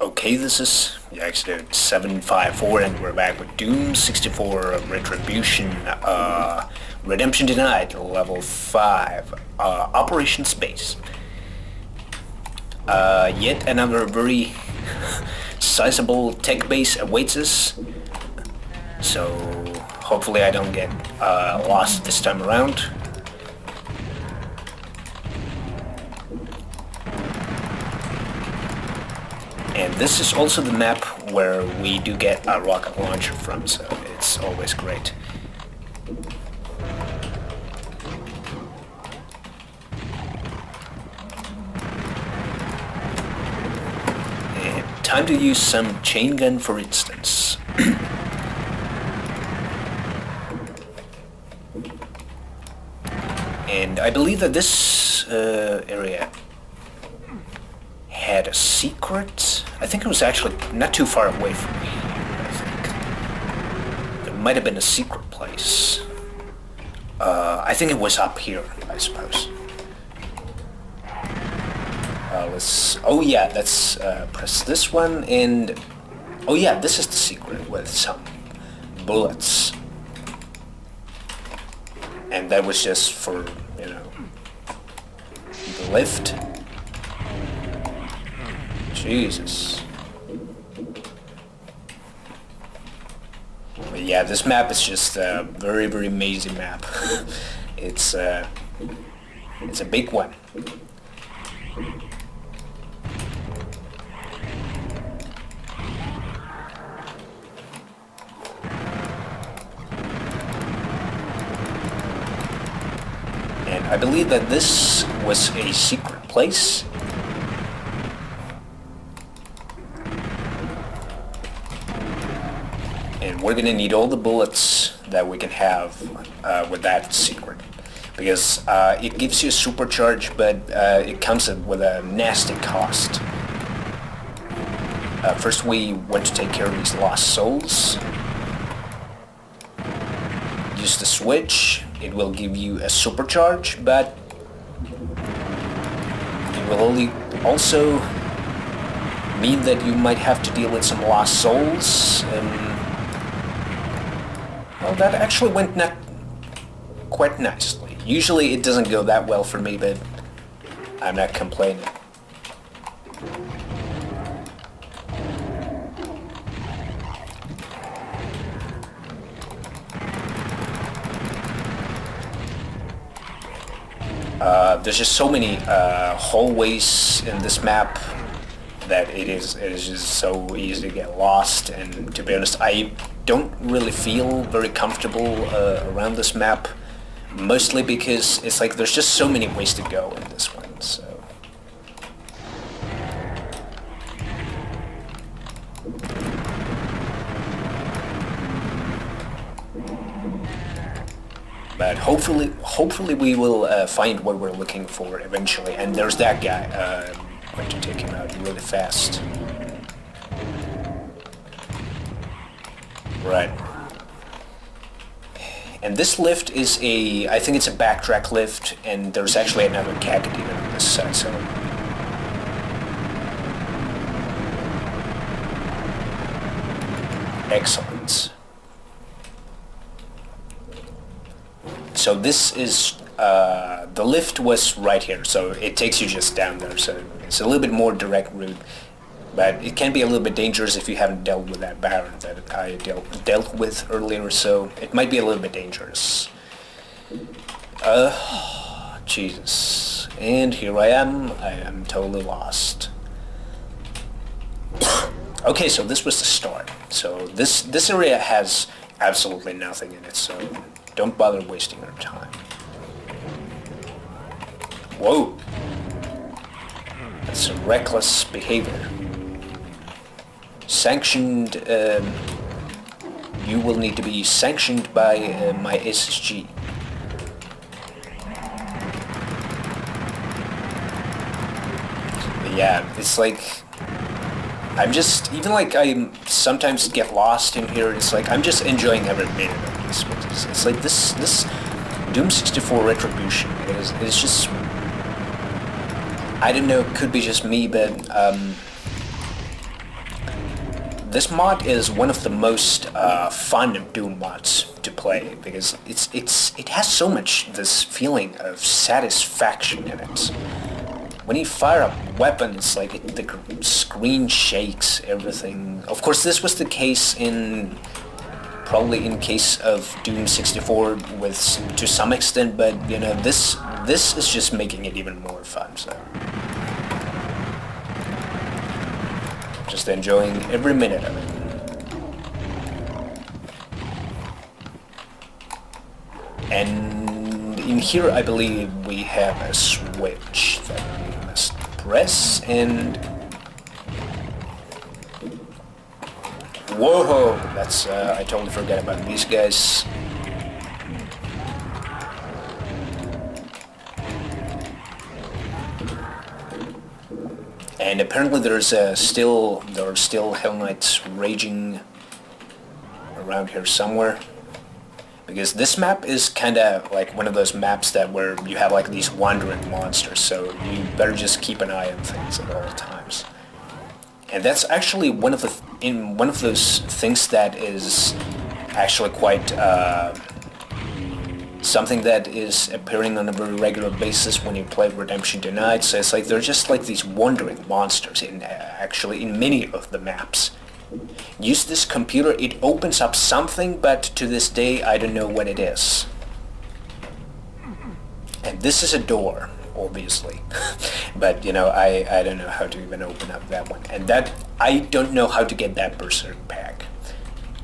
Okay, this is MAP0754 and we're back with Doom 64 Retribution, Redemption Denied, level 5, Operation Space. Yet another very sizable tech base awaits us, so hopefully I don't get lost this time around. And this is also the map where we do get a rocket launcher from, so it's always great. And time to use some chain gun, for instance. And I believe that this area had a secret. I think it was actually not too far away from me. I think there might have been a secret place. I think it was up here, I suppose. Oh yeah, let's press this one, and oh yeah, this is the secret with some bullets. And that was just for, you know, the lift. Jesus. But yeah, this map is just a very, very mazy map. It's a big one. And I believe that this was a secret place. And we're gonna need all the bullets that we can have with that secret, because it gives you a supercharge, but it comes with a nasty cost. First we want to take care of these lost souls. Use the switch, it will give you a supercharge, but it will only also mean that you might have to deal with some lost souls. Well, that actually went not quite nicely. Usually it doesn't go that well for me, but I'm not complaining. There's just so many hallways in this map that it is just so easy to get lost, and to be honest, I don't really feel very comfortable around this map, mostly because it's like there's just so many ways to go in this one, so. But hopefully we will find what we're looking for eventually, and there's that guy. I'm going to take him out really fast. Right. And this lift is I think it's a backtrack lift, and there's actually another khaki demon on this side, so. Excellent. So this is, the lift was right here, so it takes you just down there, so it's a little bit more direct route. But it can be a little bit dangerous if you haven't dealt with that Baron that I dealt with earlier, so it might be a little bit dangerous. Jesus. And here I am totally lost. Okay, so this was the start. So this area has absolutely nothing in it, so don't bother wasting your time. Whoa. That's some reckless behavior. Sanctioned, you will need to be sanctioned by my SSG. But yeah, it's like, I'm just, even like I sometimes get lost in here, it's like I'm just enjoying every minute of this. It's like this Doom 64 Retribution is just, I don't know, it could be just me, but this mod is one of the most fun Doom mods to play because it has so much this feeling of satisfaction in it. When you fire a weapon, it's like the screen shakes, everything. Of course, this was the case probably in case of Doom 64 to some extent, but you know, this is just making it even more fun. So, just enjoying every minute of it. And in here, I believe we have a switch that we must press and... Whoa! That's, I totally forgot about these guys. And apparently there are still Hell Knights raging around here somewhere. Because this map is kind of like one of those maps where you have like these wandering monsters, so you better just keep an eye on things at all times. And that's actually one of those things that is actually quite something that is appearing on a very regular basis when you play Redemption Denied. So it's like they're just like these wandering monsters actually in many of the maps. Use this computer, it opens up something, but to this day I don't know what it is. And this is a door, obviously. But you know, I don't know how to even open up that one. And that, I don't know how to get that Berserk pack.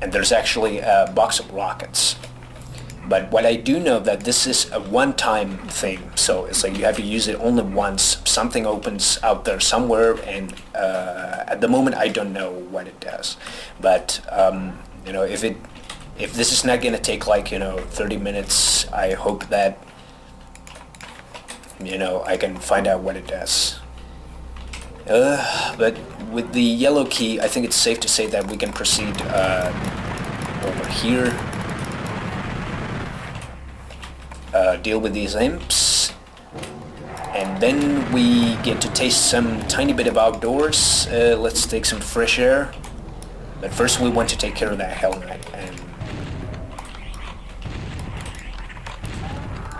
And there's actually a box of rockets. But what I do know that this is a one-time thing, so it's like you have to use it only once. Something opens out there somewhere, and at the moment I don't know what it does. But you know, if this is not gonna take like 30 minutes, I hope that I can find out what it does. But with the yellow key, I think it's safe to say that we can proceed over here. Deal with these imps, and then we get to taste some tiny bit of outdoors. Let's take some fresh air, but first we want to take care of that Hell Knight,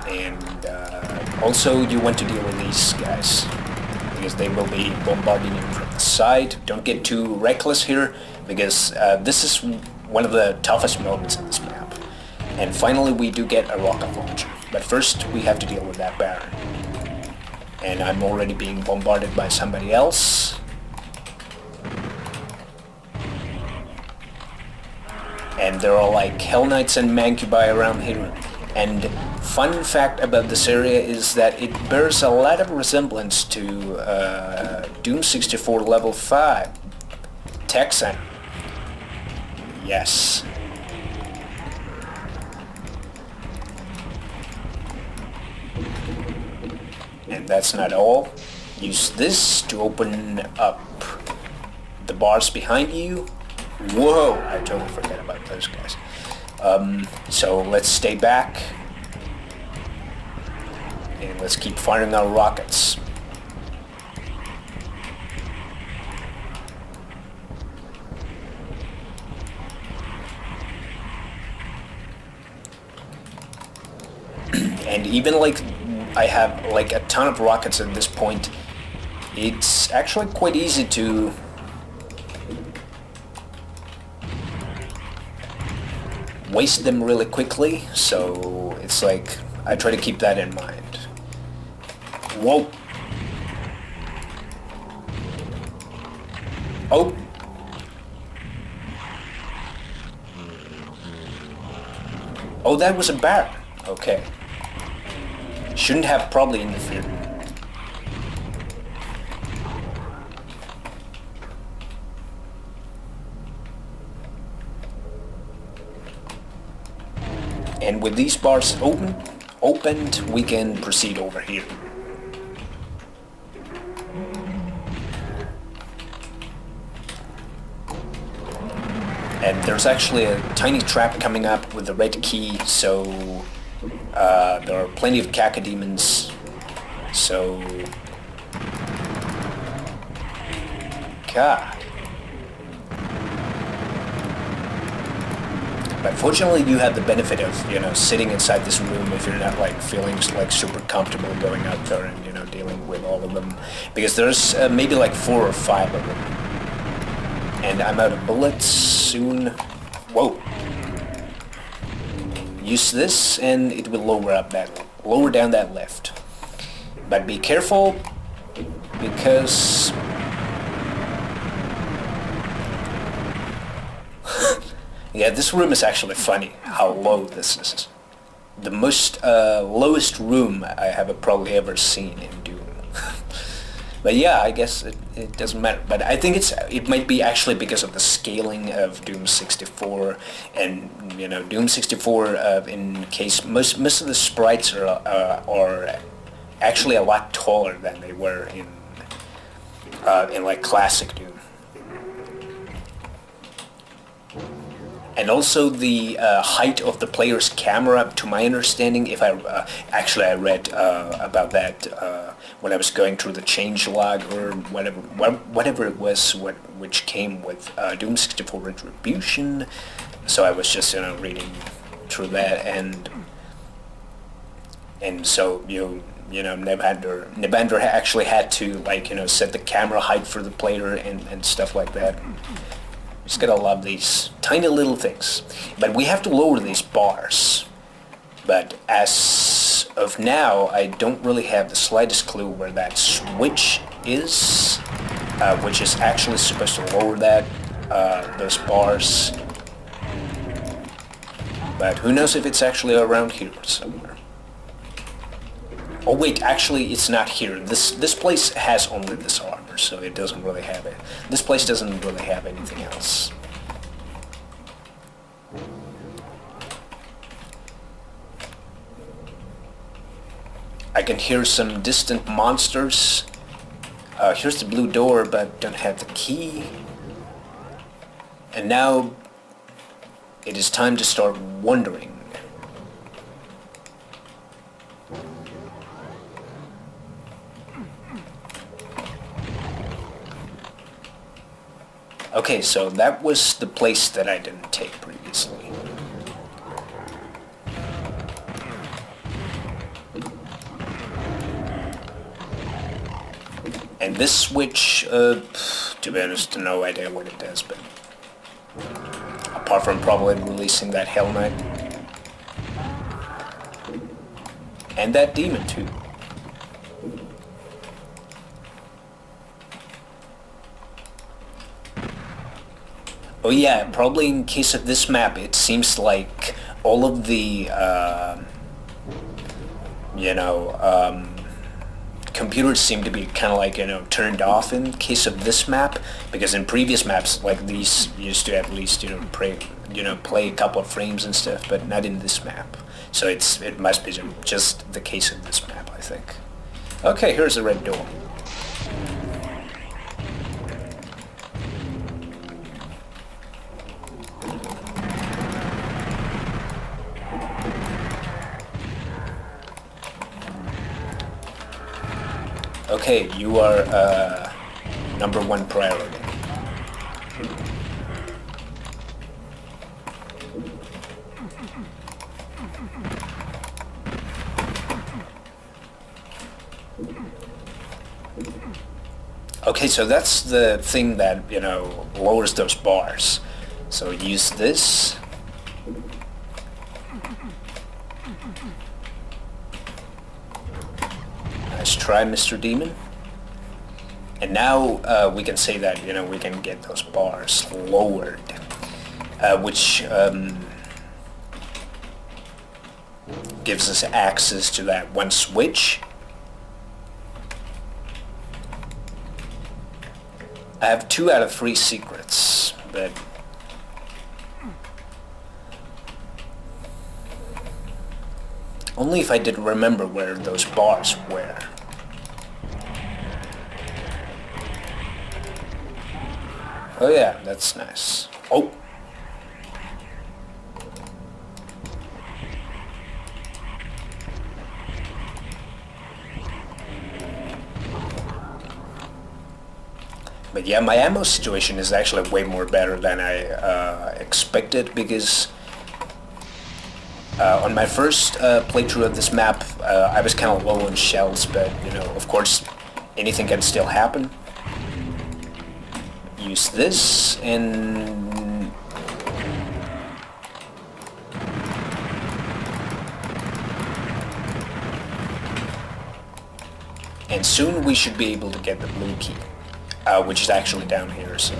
and also you want to deal with these guys because they will be bombarding you from the side. Don't get too reckless here because this is one of the toughest moments in this map. And finally we do get a rocket launcher. But first we have to deal with that Baron. And I'm already being bombarded by somebody else. And there are like Hell Knights and Mancubi around here. And fun fact about this area is that it bears a lot of resemblance to Doom 64 level 5. Texan. Yes. And that's not all. Use this to open up the bars behind you. Whoa, I totally forgot about those guys. So let's stay back. And let's keep firing our rockets. And even like I have like a ton of rockets at this point, it's actually quite easy to waste them really quickly, so it's like I try to keep that in mind. Whoa. Oh. Oh, that was a Baron. Okay. Shouldn't have probably interfered. And with these bars opened, we can proceed over here. And there's actually a tiny trap coming up with the red key, so there are plenty of cacodemons, so... God. But fortunately, you have the benefit of, you know, sitting inside this room if you're not like feeling like super comfortable going out there and, you know, dealing with all of them, because there's maybe like 4 or 5 of them, and I'm out of bullets soon. Whoa! Use this, and it will lower down that lift. But be careful, because yeah, this room is actually funny, how low this is. The most lowest room I have probably ever seen in Doom. But yeah, I guess it doesn't matter. But I think it might be actually because of the scaling of Doom 64, and you know, Doom 64 in case most of the sprites are actually a lot taller than they were in like classic Doom. And also the height of the player's camera, to my understanding, if I I read about that when I was going through the changelog or whatever it was, which came with Doom 64 Retribution. So I was just, you know, reading through that, and so you know, Nebander actually had to, like, you know, set the camera height for the player and stuff like that. Just gotta love these tiny little things. But we have to lower these bars. But as of now, I don't really have the slightest clue where that switch is, which is actually supposed to lower those bars. But who knows if it's actually around here somewhere. Oh wait, actually it's not here. This place has only this armor, so it doesn't really have it. This place doesn't really have anything else. I can hear some distant monsters. Here's the blue door, but don't have the key. And now it is time to start wondering. Okay, so that was the place that I didn't take previously. And this switch, to be honest, no idea what it does, but apart from probably releasing that Hell Knight. And that demon too. Oh yeah, probably in case of this map, it seems like all of the, computers seem to be kind of like, you know, turned off in case of this map, because in previous maps like these used to at least, you know, play a couple of frames and stuff, but not in this map. So it must be just the case of this map, I think. Okay, here's the red door. Okay, you are #1 priority. Okay, so that's the thing that, you know, lowers those bars. So use this. Nice try, Mr. Demon. And now we can say that, you know, we can get those bars lowered, which gives us access to that one switch. I have 2 out of 3 secrets, but only if I did remember where those bars were. Oh yeah, that's nice. Oh! But yeah, my ammo situation is actually way more better than I expected, because On my first playthrough of this map, I was kind of low on shells, but, you know, of course, anything can still happen. Use this, and... and soon we should be able to get the blue key, which is actually down here, so...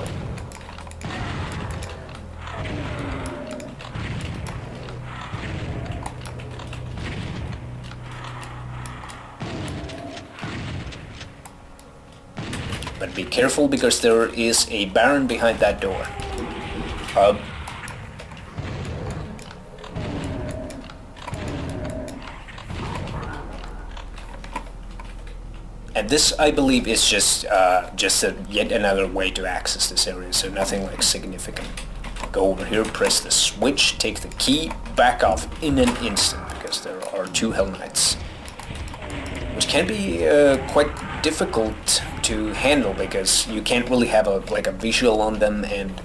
But be careful, because there is a Baron behind that door. And this, I believe, is just yet another way to access this area, so nothing like significant. Go over here, press the switch, take the key, back off in an instant, because there are 2 Hell Knights. Which can be quite difficult to handle, because you can't really have a visual on them, and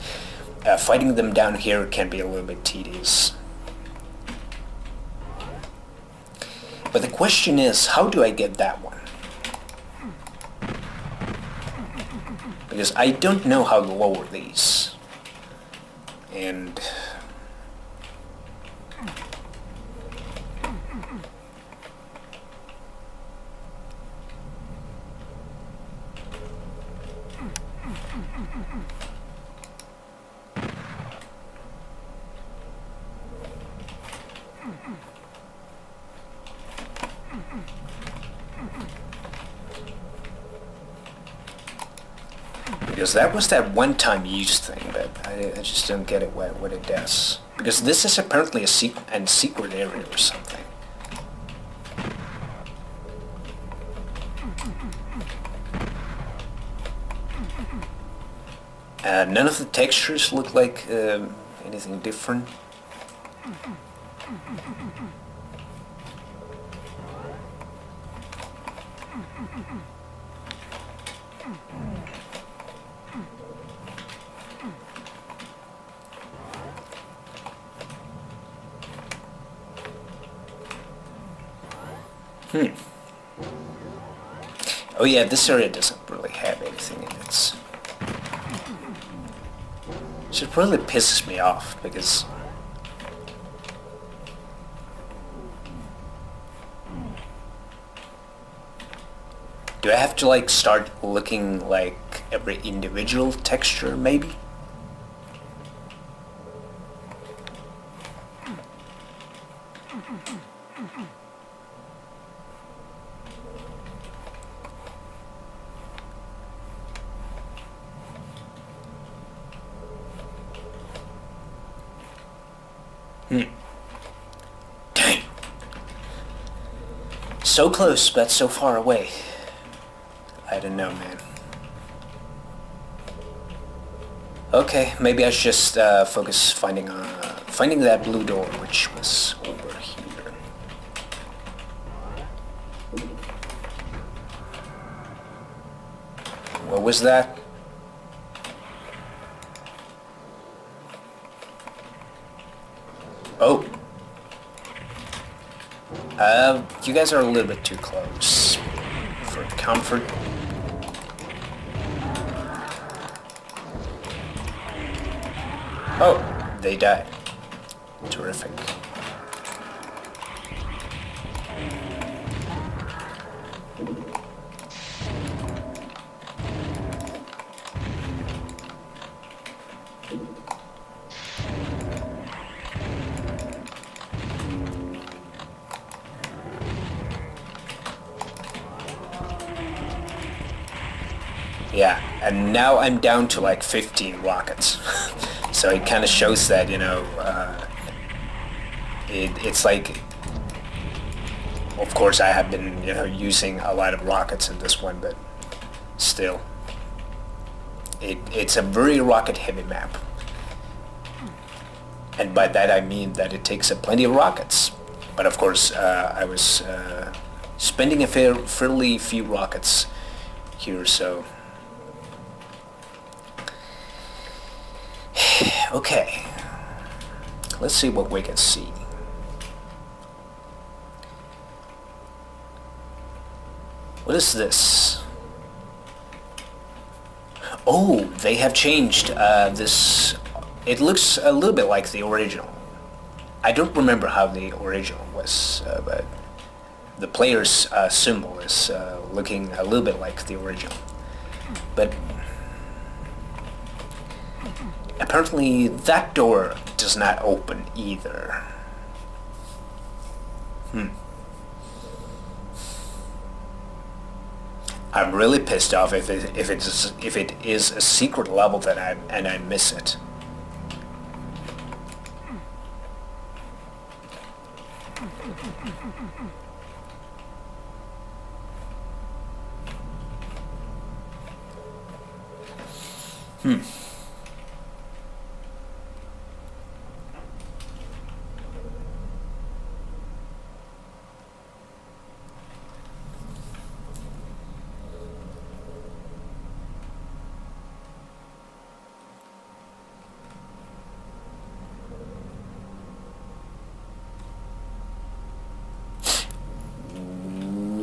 fighting them down here can be a little bit tedious. But the question is, how do I get that one? Because I don't know how to lower these. And... because that was that one-time use thing, but I just don't get it what it does. Because this is apparently a secret area or something. None of the textures look like anything different. Oh yeah, this area doesn't really have anything in it. It really pisses me off, because do I have to like start looking like every individual texture maybe? Dang. So close, but so far away. I don't know, man. Okay, maybe I should just focus finding that blue door, which was over here. What was that? Oh. You guys are a little bit too close for comfort. Oh, they died. Terrific. Yeah, and now I'm down to like 15 rockets. So it kind of shows that, you know, it's like, of course I have been, you know, using a lot of rockets in this one, but still, it's a very rocket heavy map. And by that I mean that it takes up plenty of rockets. But of course, I was spending a fairly few rockets here, so... Okay, let's see what we can see. What is this? Oh, they have changed this. It looks a little bit like the original. I don't remember how the original was, but the player's symbol is looking a little bit like the original. But apparently that door does not open either. I'm really pissed off if it is a secret level that I miss it.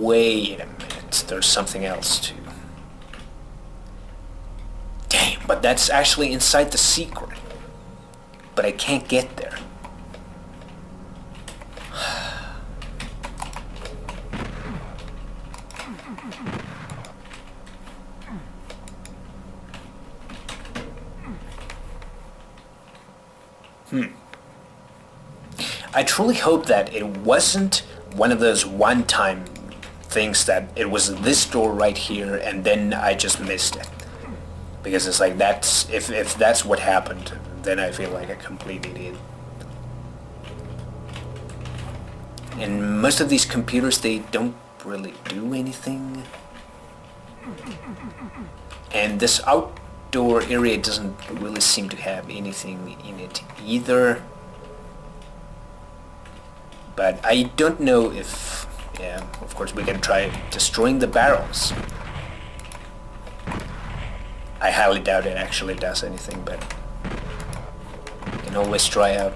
Wait a minute, there's something else too. Damn, but that's actually inside the secret. But I can't get there. I truly hope that it wasn't one of those one-time things that it was this door right here and then I just missed it. Because it's like, that's if that's what happened, then I feel like a complete idiot. And most of these computers, they don't really do anything. And this outdoor area doesn't really seem to have anything in it either. But I don't know if, yeah, of course we can try destroying the barrels. I highly doubt it actually does anything, but you can always try out.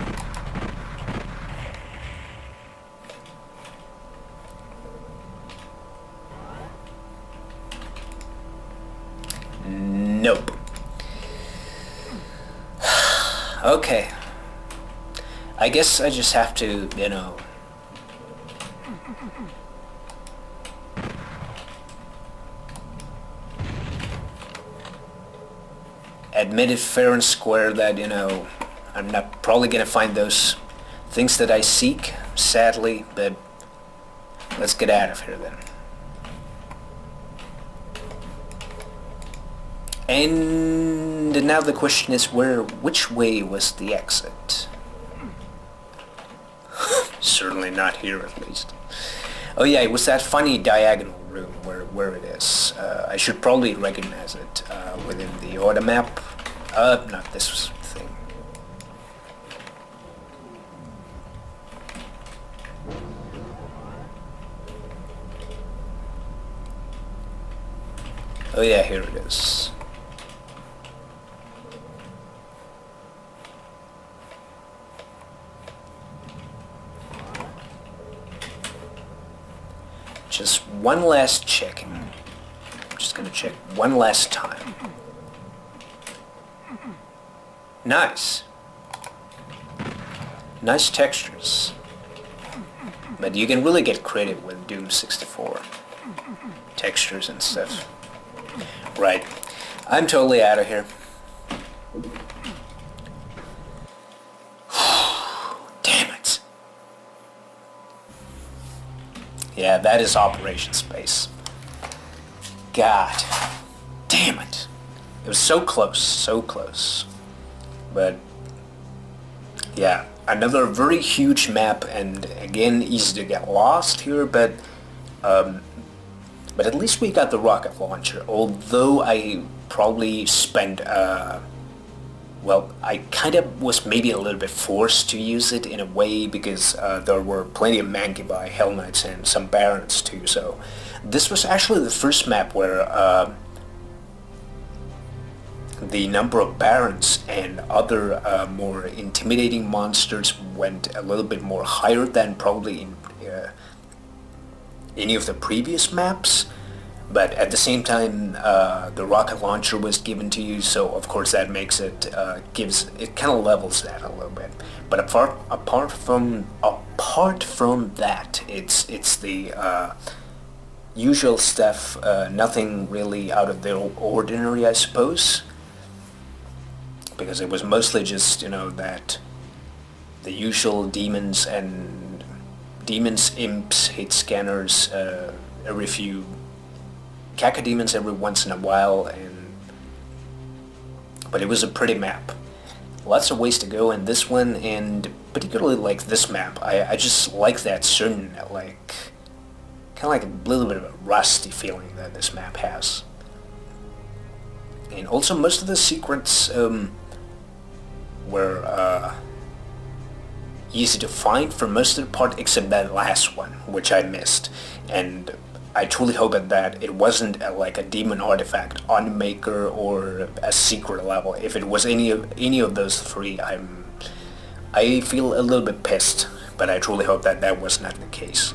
Nope. Okay. I guess I just have to, you know, admit it fair and square that, you know, I'm not probably gonna find those things that I seek, sadly, but let's get out of here then. And now the question is, which way was the exit? Certainly not here, at least. Oh yeah, it was that funny diagonal room where it is. I should probably recognize it within the order map. Not this thing. Oh yeah, here it is. Just one last checking. I'm just gonna check one last time. Nice. Nice textures. But you can really get credit with Doom 64. Textures and stuff. Right. I'm totally out of here. Damn it. Yeah, that is Operation Space. God. Damn it. It was so close, so close. But yeah, another very huge map, and again easy to get lost here, but at least we got the rocket launcher, although I probably spent well, I kind of was maybe a little bit forced to use it in a way, because there were plenty of Mankibai helmets and some Barons too, so this was actually the first map where the number of Barons and other more intimidating monsters went a little bit more higher than probably in any of the previous maps. But at the same time, the rocket launcher was given to you, so of course that makes it it kind of levels that a little bit. But apart from that, it's the usual stuff. Nothing really out of the ordinary, I suppose, because it was mostly just that the usual demons, imps, hit scanners, every few cacodemons every once in a while, but it was a pretty map. Lots of ways to go in this one, and particularly like this map, I just like that certain kind of like a little bit of a rusty feeling that this map has. And also most of the secrets were easy to find for most of the part, except that last one, which I missed. And I truly hope that it wasn't like a demon artifact on Maker or a secret level. If it was any of those three, I feel a little bit pissed, but I truly hope that was not the case.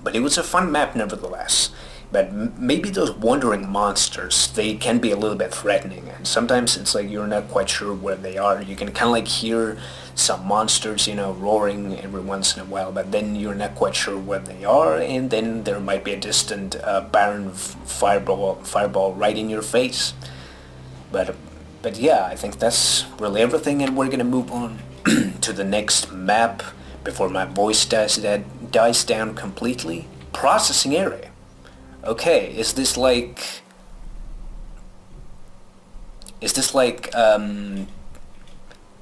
But it was a fun map nevertheless. But maybe those wandering monsters, they can be a little bit threatening, and sometimes it's like you're not quite sure where they are. You can kind of like hear some monsters, roaring every once in a while, but then you're not quite sure where they are, and then there might be a distant barren fireball right in your face. But yeah, I think that's really everything, and we're gonna move on to the next map before my voice dies down completely. Processing area. Okay, is this like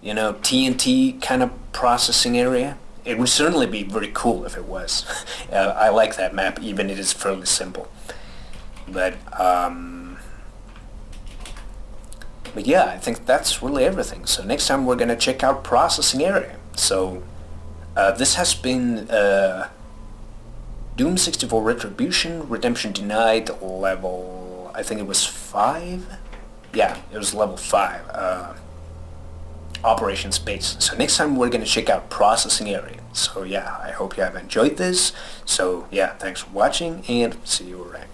TNT kind of processing area? It would certainly be very cool if it was. I like that map, even it is fairly simple. But yeah, I think that's really everything. So next time we're gonna check out processing area. So this has been Doom 64 Retribution, Redemption Denied, level, I think it was 5? Yeah, it was level 5, Operation Space. So next time we're gonna check out processing area. So yeah, I hope you have enjoyed this. So yeah, thanks for watching, and see you around.